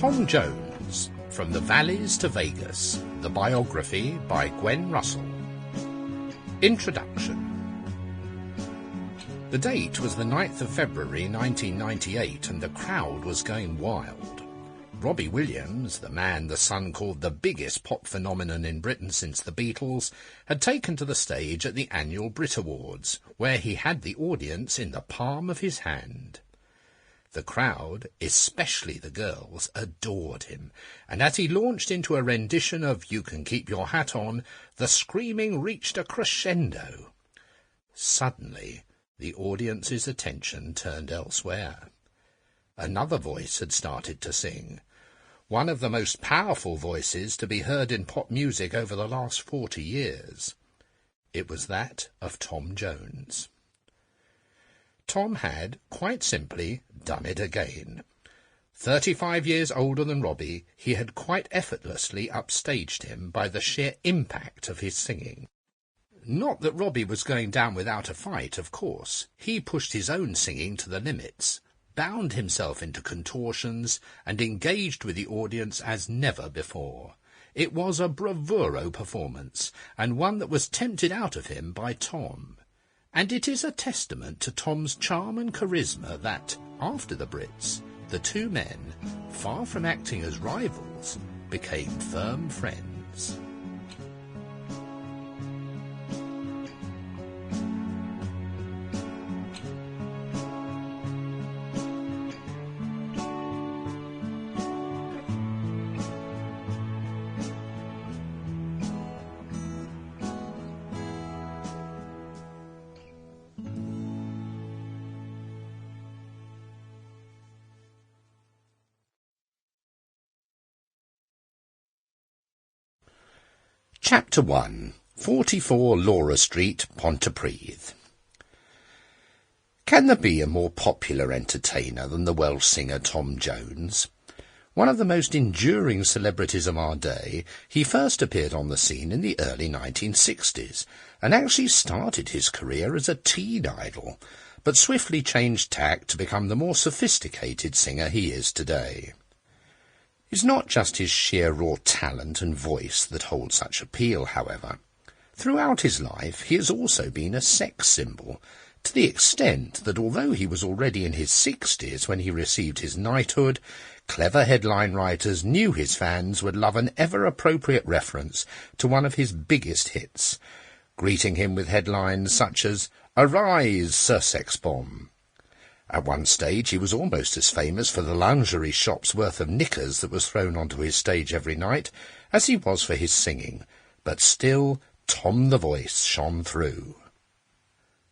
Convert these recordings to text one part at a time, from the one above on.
Tom Jones, From the Valleys to Vegas, the biography by Gwen Russell. Introduction. The date was the 9th of February 1998 and the crowd was going wild. Robbie Wlliams, the man the Sun called the biggest pop phenomenon in Britain since the Beatles, had taken to the stage at the annual Brit Awards, where he had the audience in the palm of his hand. The crowd, especially the girls, adored him, and as he launched into a rendition of You Can Keep Your Hat On, the screaming reached a crescendo. Suddenly, the audience's attention turned elsewhere. Another voice had started to sing, one of the most powerful voices to be heard in pop music over the last 40 years. It was that of Tom Jones. Tom had, quite simply, done it again. 35 years older than Robbie, he had quite effortlessly upstaged him by the sheer impact of his singing. Not that Robbie was going down without a fight, of course. He pushed his own singing to the limits, bound himself into contortions, and engaged with the audience as never before. It was a bravuro performance, and one that was tempted out of him by Tom. And it is a testament to Tom's charm and charisma that, after the Brits, the two men, far from acting as rivals, became firm friends. Chapter 1. 44 Laura Street, Pontypridd. Can there be a more popular entertainer than the Welsh singer Tom Jones? One of the most enduring celebrities of our day, he first appeared on the scene in the early 1960s, and actually started his career as a teen idol, but swiftly changed tack to become the more sophisticated singer he is today. It's not just his sheer raw talent and voice that hold such appeal, however. Throughout his life he has also been a sex symbol, to the extent that although he was already in his 60s when he received his knighthood, clever headline writers knew his fans would love an ever-appropriate reference to one of his biggest hits, greeting him with headlines such as, "Arise, Sir Sex Bomb." At one stage he was almost as famous for the lingerie shop's worth of knickers that was thrown onto his stage every night as he was for his singing, but still Tom the Voice shone through.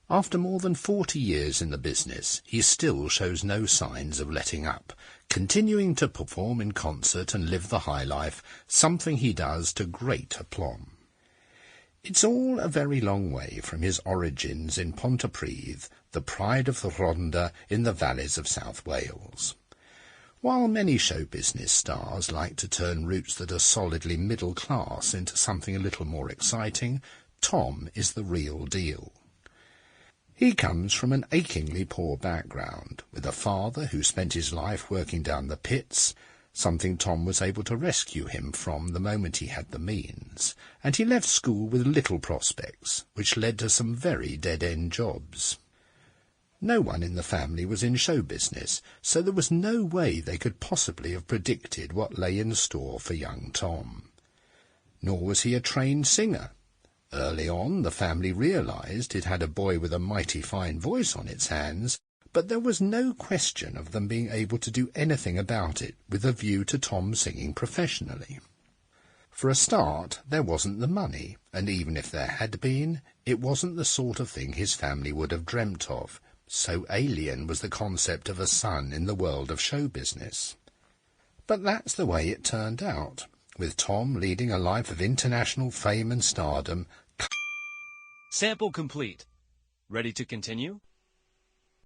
After more than 40 years in the business, he still shows no signs of letting up, continuing to perform in concert and live the high life, something he does to great aplomb. It's all a very long way from his origins in Pontypridd, the pride of the Rhondda in the valleys of South Wales. While many show business stars like to turn roots that are solidly middle class into something a little more exciting, Tom is the real deal. He comes from an achingly poor background, with a father who spent his life working down the pits, something Tom was able to rescue him from the moment he had the means, and he left school with little prospects, which led to some very dead-end jobs. No one in the family was in show business, so there was no way they could possibly have predicted what lay in store for young Tom. Nor was he a trained singer. Early on, the family realised it had a boy with a mighty fine voice on its hands, but there was no question of them being able to do anything about it with a view to Tom singing professionally. For a start, there wasn't the money, and even if there had been, it wasn't the sort of thing his family would have dreamt of. So alien was the concept of a son in the world of show business. But that's the way it turned out, with Tom leading a life of international fame and stardom. Sample complete. Ready to continue?